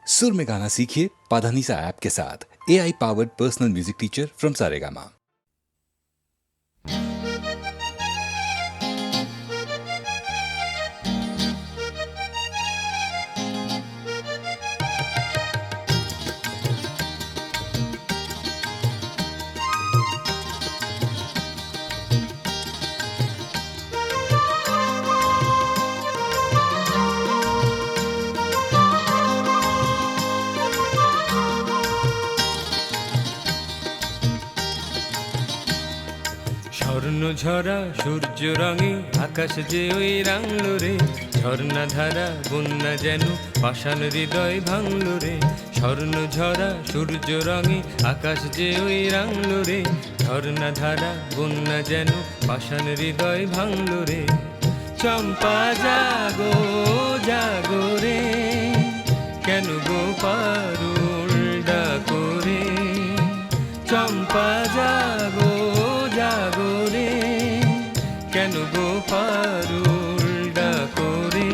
सुर में गाना सीखिए पाधानीसा ऐप के साथ। AI powered personal music teacher from Saregama. স্বর্ণ ঝরা সূর্য রঙে আকাশ যে ওই রাঙলো রে, ঝর্ণা ধারা বন্যা যেন পাষাণ হৃদয় ভাঙলো রে। স্বর্ণ ঝরা সূর্য রঙে আকাশ যে ওই রাঙলো রে, ঝর্ণা ধারা বন্যা যেন পাষাণ হৃদয় ভাঙলো রে। চম্পা জাগো জাগো রে, কেন গো পারুল ডাকো রে। চম্পা জাগো জাগো রে, কেন গো পারুল ডাকো রে।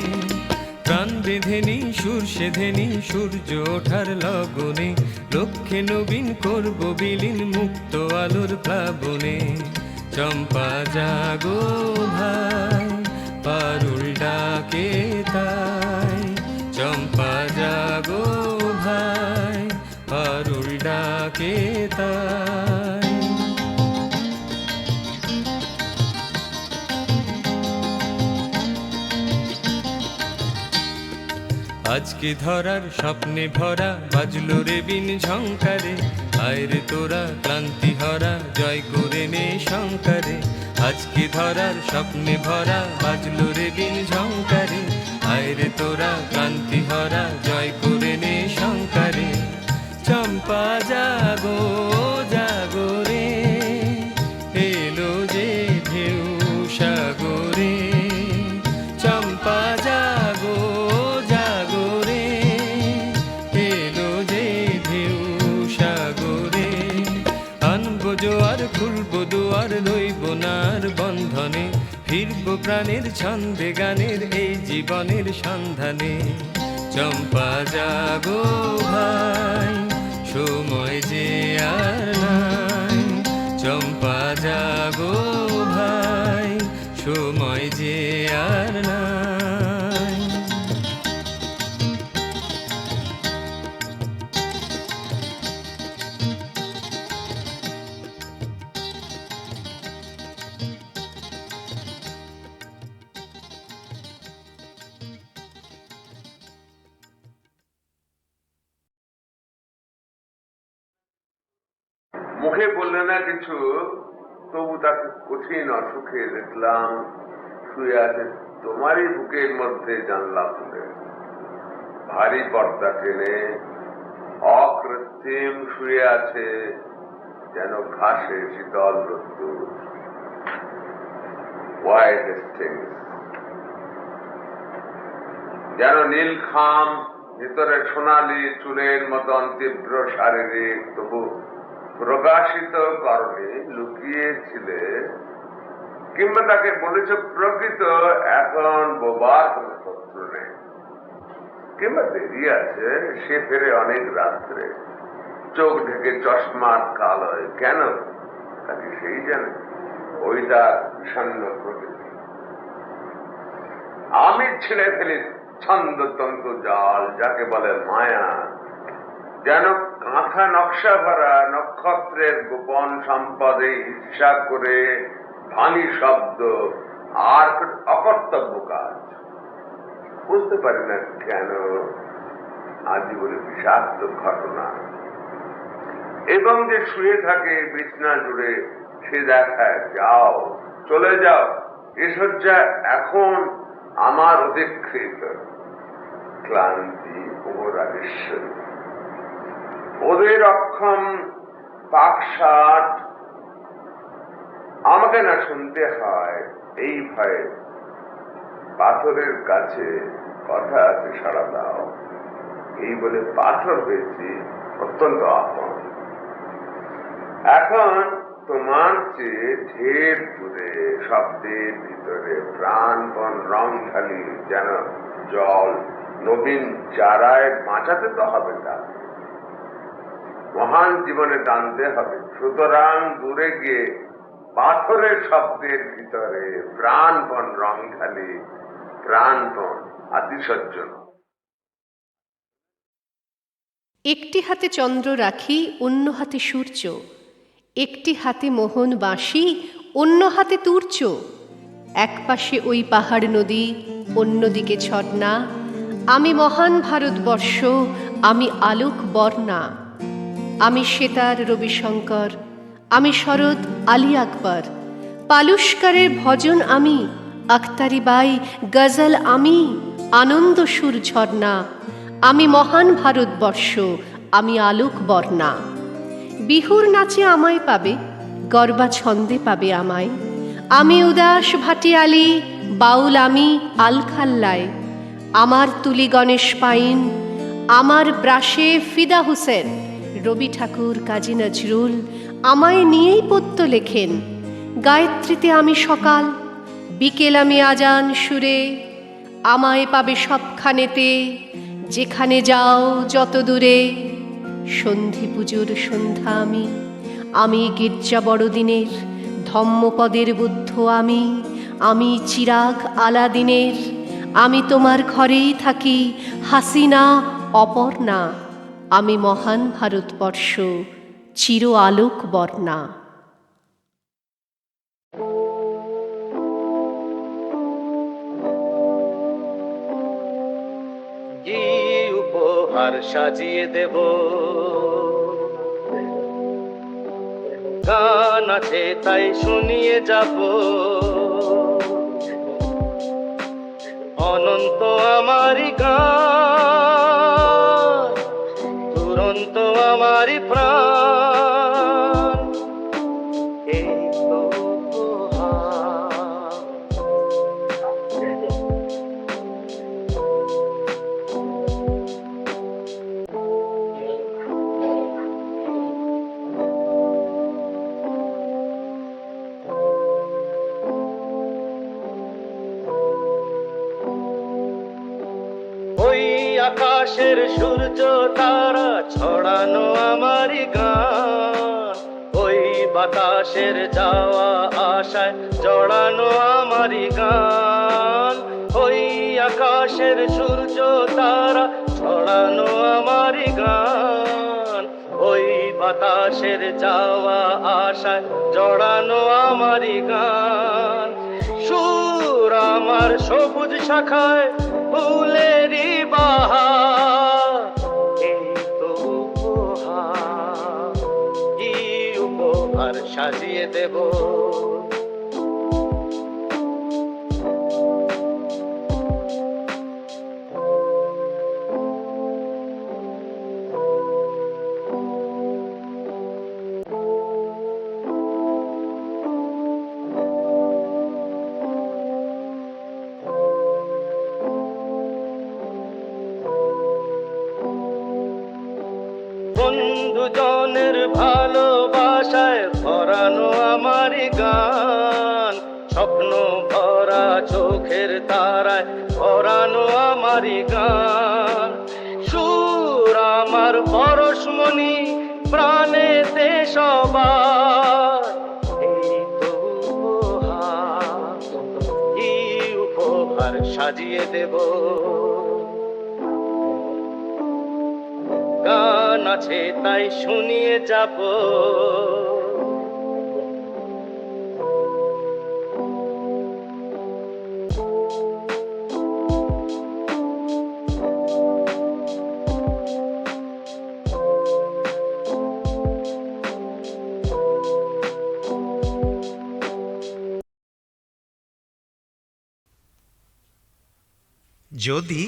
প্রাণ বেঁধেনি সুর সেধেনি সূর্য ওঠার লগনে, লক্ষ্যে নবীন করব বিলীন মুক্ত আলোর প্লাবনে। চম্পা জাগো ভাই, পারুল ডাকে তাই। চম্পা জাগো ভাই, পারুল ডাকে তাই। আজকে ধরার স্বপ্নে ভরা বাজলো রে বিন ঝংকারে, আয় রে তোরা ক্লান্তি হরা জয় করে নে শঙ্কারে। আজকে ধরার স্বপ্নে ভরা বাজলো রে বিন ঝংকারে, আয় রে তোরা ক্লান্তি হরা জয় করে নে শঙ্কারে। চম্পা জাগো জাগো রে, এলো যে ঢেউ সাগরে। চম্পা জাগো জাগো রে, এলো যে ঢেউ সাগরে। আনবো জোয়ার খুলবো দুয়ার, রইব নার বন্ধনে, ফিরবো প্রাণের ছন্দে গানের এই জীবনের সন্ধানে। চম্পা জাগো ভাই, সময় যে আর নাই। চম্পা জাগো ভাই, সময় যে আর নাই। মুখে বললে না কিছু, তবু তাকে কঠিন অসুখে দেখলাম শুয়ে আছে তোমারই বুকের মধ্যে জানলা খুলে। ভারী পর্দা টেনে অকৃত্রিম শুয়ে আছে যেন ঘাসে শীতল রোদ্দুর। হোয়াইট হেস্টিংস যেন নীলখাম, ভিতরে সোনালি চুলের মতন তীব্র শারীরিক, তবু প্রকাশিত করণে লুকিয়েছিলে। কিংবা তাকে বলেছ প্রকৃত, এখন বোবার কোন শত্রু নেই। কিংবা দেরি আছে, সে ফেরে অনেক রাত্রে, চোখ ঢেকে চশমার কালোয়। কেন তাকে সেই জানে, ওই তার বিষণ্ণ প্রকৃতি। আমি ছিঁড়ে ফেলি ছন্দতন্ত্র জাল, যাকে বলে মায়া। যেন কাঁথা নকশা ভরা নক্ষত্রের গোপন সম্পদে ঈর্ষা করে ধ্বনি শব্দ আর অকর্তব্য কাজ। বুঝতে পারি না কেন আজীবনে বিষাক্ত ঘটনা, এবং যে শুয়ে থাকে বিছনা জুড়ে, সে দেখায় যাও চলে যাও, এ শয্যা এখন আমার অধিকৃত। ক্লান্তি ও রাগেশ্বরী, ওদের অক্ষম পাকশাট আমাকে না শুনতে হয় এই ভয়ে। পাথরের কাছে কথা আছে সাড়া দাও, এই বলে পাথর হয়েছি অত্যন্ত আপন। এখন তোমার চেয়ে ঢের দূরে, শব্দের ভিতরে প্রাণপণ রং ঢালি যেন জল নবীন চারায় বাঁচাতে তো হবে, তা মহান জীবনে টানতে হবে। সুতরাং দূরে গিয়ে পাথরের শব্দের ভিতরে প্রাণপণ রং ঢালি, প্রাণপণ আতিশয্য। একটি হাতে চন্দ্র রাখি, অন্য হাতে সূর্য, একটি হাতে মোহন বাঁশি, অন্য হাতে তুর্য। এক পাশে ওই পাহাড় নদী, অন্যদিকে ঝর্ণা। আমি মহান ভারতবর্ষ, আমি আলোক বর্ণা। আমি সেতার রবিশঙ্কর, আমি শরৎ আলী আকবর। পালুষ্কারের ভজন আমি, আখতারি বাই গজল আমি, আনন্দ সুর ঝর্ণা। আমি মহান ভারতবর্ষ, আমি আলোক বর্ণা। বিহুর নাচে আমায় পাবে, গরবা ছন্দে পাবে আমায়। আমি উদাস ভাটিয়ালি, বাউল আমি আলখাল্লায়। আমার তুলি গণেশ পাইন, আমার ব্রাশে ফিদা হুসেন। রবি ঠাকুর কাজী নজরুল আমায় নিয়েই পদ্য লেখেন। গায়ত্রীতে আমি সকাল, বিকেল আমি আজান সুরে। আমায় পাবে সবখানেতে, যেখানে যাও যত দূরে। সন্ধি পুজোর সন্ধ্যা আমি, আমি গির্জা বড়দিনের ধম্মপদের বুদ্ধ আমি, আমি চিরাগ আলাদিনের। আমি তোমার ঘরেই থাকি হাসিনা অপর্ণা। আমি মহান ভারতবর্ষ, চির আলোক বর্ণা। কি উপহার সাজিয়ে দেব, গান আছে তাই শুনিয়ে যাব। অনন্ত আমারি গান, দুরন্ত আমারি প্রাণ। এই তো উপহার। ওই আকাশের সূর্য তারা ছড়ানো আমারি গান, ওই বাতাসের যাওয়া আশায় জড়ানো আমারি গান। ওই আকাশের সূর্য তারা ছড়ানো আমারি গান, ওই বাতাসের যাওয়া আশায় জড়ানো আমারি গান। সুর আমার সবুজ শাখায় ফুলেরই বাহার। এই তো উপহার, কি উপহার সাজিয়ে দেব। বন্ধুজনের ভালোবাসায় ভরানো আমারি গান, স্বপ্ন ভরা চোখের তারায় ভরানো আমারি গান। সুর আমার পরশমণি প্রাণেতে সবার। এই তো উপহার, কি উপহার সাজিয়ে দেব। গান আছে তাই শুনিয়ে যাব। যদি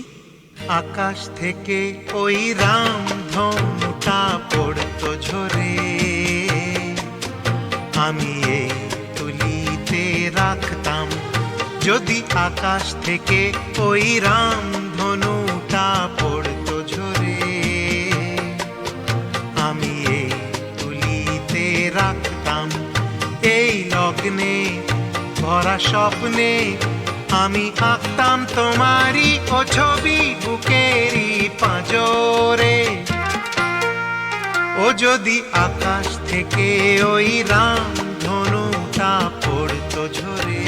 আকাশ থেকে ওই রামধনুটা পড়তো ঝরে, আমি এই তুলিতে রাখতাম। যদি আকাশ থেকে ওই রামধনুটা পড়তো ঝরে, আমি এই তুলিতে রাখতাম। এই লগ্নে ভরা স্বপ্নে আমি আঁকতাম তোমারই ও ছবি বুকেরই পাঁজরে। ও যদি আকাশ থেকে ওই রাম ধনুটা পড়তো ঝরে,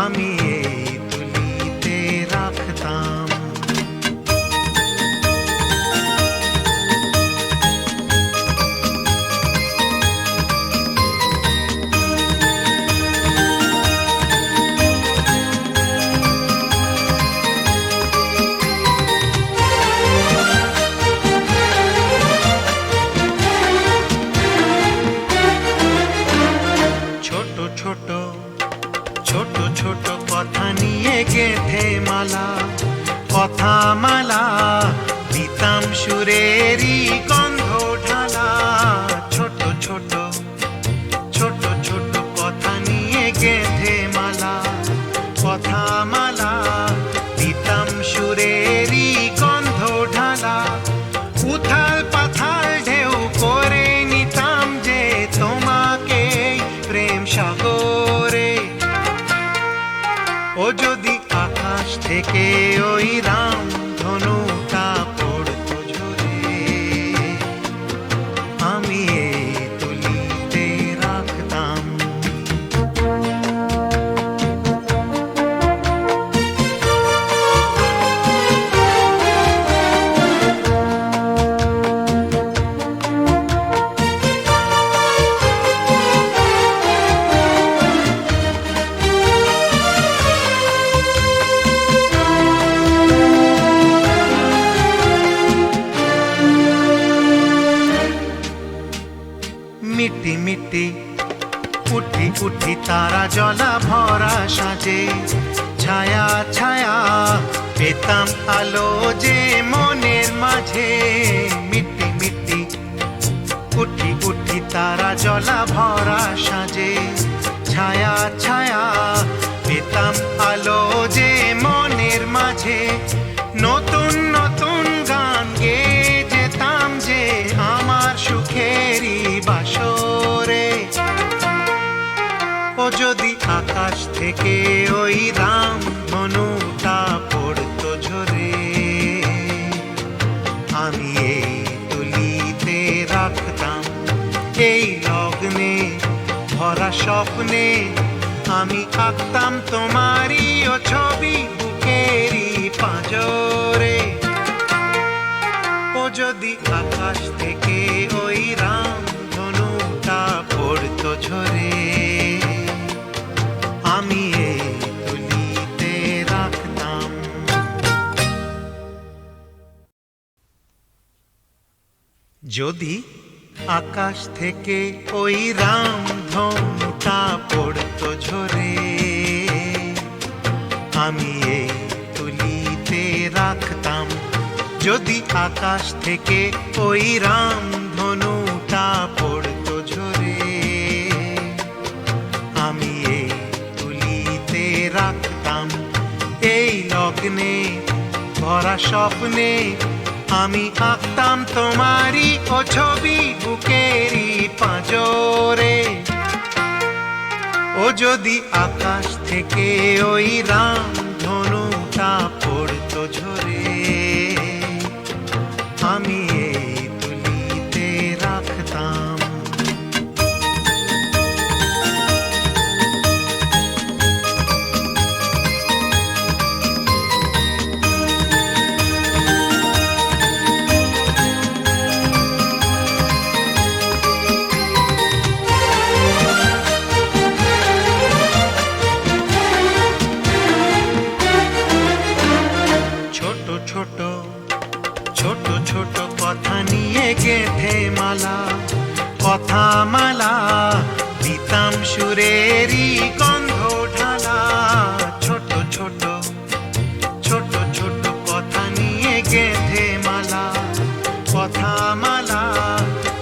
আমি এই তুলিতে রাখতাম। ছোট ছোট ছোট ছোট কথা নিয়ে গেঁথে মালা, কথা মালা দিতাম সুরেরই গন্ধ ঢালা। ছোট ছোট ছোট ছোট কথা নিয়ে গেঁথে মালা, কথা মালা দিতাম সুরেরই গন্ধ ঢালা। উথাল পাথাল ঢেউ করে নিতাম যে তোমাকে প্রেম সাগরে। ও যদি আকাশ থেকে ওই রাম ধনুটা পড়তো ঝরে, আমি এই তুলিতে রাখতাম। মিটি মিটি উঠি উঠি তারা জলা ভরা সাজে, ছায়া ছায়া পেতাম আলো যে মনের মাঝে। মিটি মিটি উঠি উঠি তারা জলা ভরা সাজে, ছায়া ছায়া পেতাম আলো যে মনের মাঝে। নতুন নতুন গান গেয়ে যেতাম যে আমার সুখেরই বাসরে। ও যদি আকাশ থেকে ওই রাম ধনুটা পড়তো ঝরে, আমি এই তুলিতে রাখতাম। এই লগ্নে ভরা স্বপ্নে আমি আঁকতাম তোমারই ও ছবি বুকেরই পাঁজরে। ও যদি আকাশ থেকে ওই রাম ধনুটা পড়তো ঝরে, আমি এই তুলিতে রাখতাম। যদি আকাশ থেকে ওই রাম ধনুটা পড়তো ঝরে, আমি এই তুলিতে রাখতাম। যদি আকাশ থেকে ওই রাম ধনুটা পড়তো ঝরে, আমি এই তুলিতে রাখতাম। এই লগ্নে ভরা স্বপ্নে আমি আঁকতাম তোমারই ও ছবি বুকেরই পাঁজরে। ও যদি আকাশ থেকে ওই রাম ধনুটা পড়তো ঝরে, আমি এই তুলিতে রাখতাম। ছোট ছোট ছোট ছোট কথা নিয়ে গেঁথে মালা, কথা মালা দিতাম সুরেরই গন্ধ ঢালা। ছোট ছোট ছোট ছোট কথা নিয়ে গেঁথে মালা, কথা মালা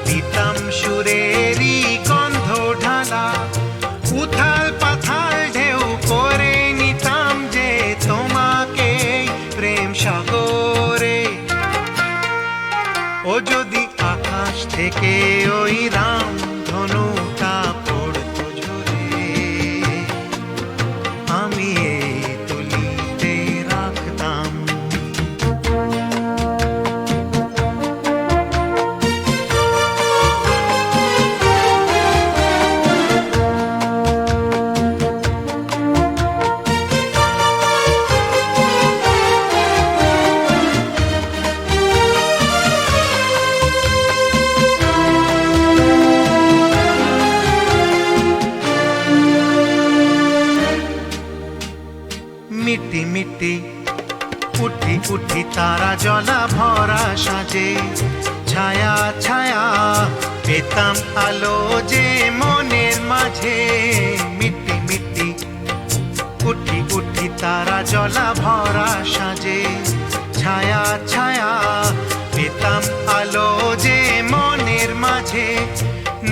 দিতাম সুরেরই গন্ধ ঢালা। উথাল পাথাল ঢেউ করে নিতাম যে তোমাকে প্রেম সাগরে। ও যদি আকাশ থেকে ওই রাম ধনুটা পড়তো ঝরে, উঠি তারা জলা ভরা সাজে, ছায়া ছায়া পেতাম আলো যে মনের মাঝে, মিটি মিটি উঠি উঠি তারা জলা ভরা সাজে, ছায়া ছায়া পেতাম আলো যে মনের মাঝে,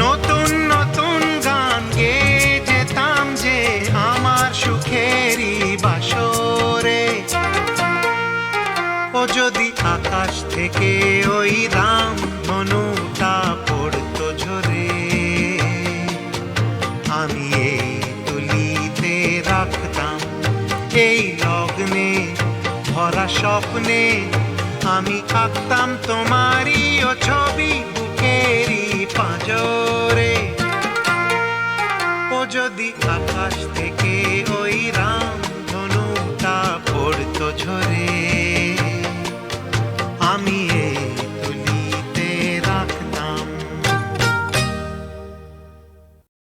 নতুন নতুন গান গেয়ে যেতাম যে আমার সুখেরই বাসরে। ও যদি আকাশ থেকে ওই রাম ধনুটা পড়তো ঝরে, আমি এই তুলিতে রাখতাম এই লগ্নে ভরা স্বপ্নে, আমি আঁকতাম তোমারই ও ছবি বুকেরই পাঁজরে। ও যদি আকাশ থেকে ওই রাম ধনুটা পড়তো ঝরে,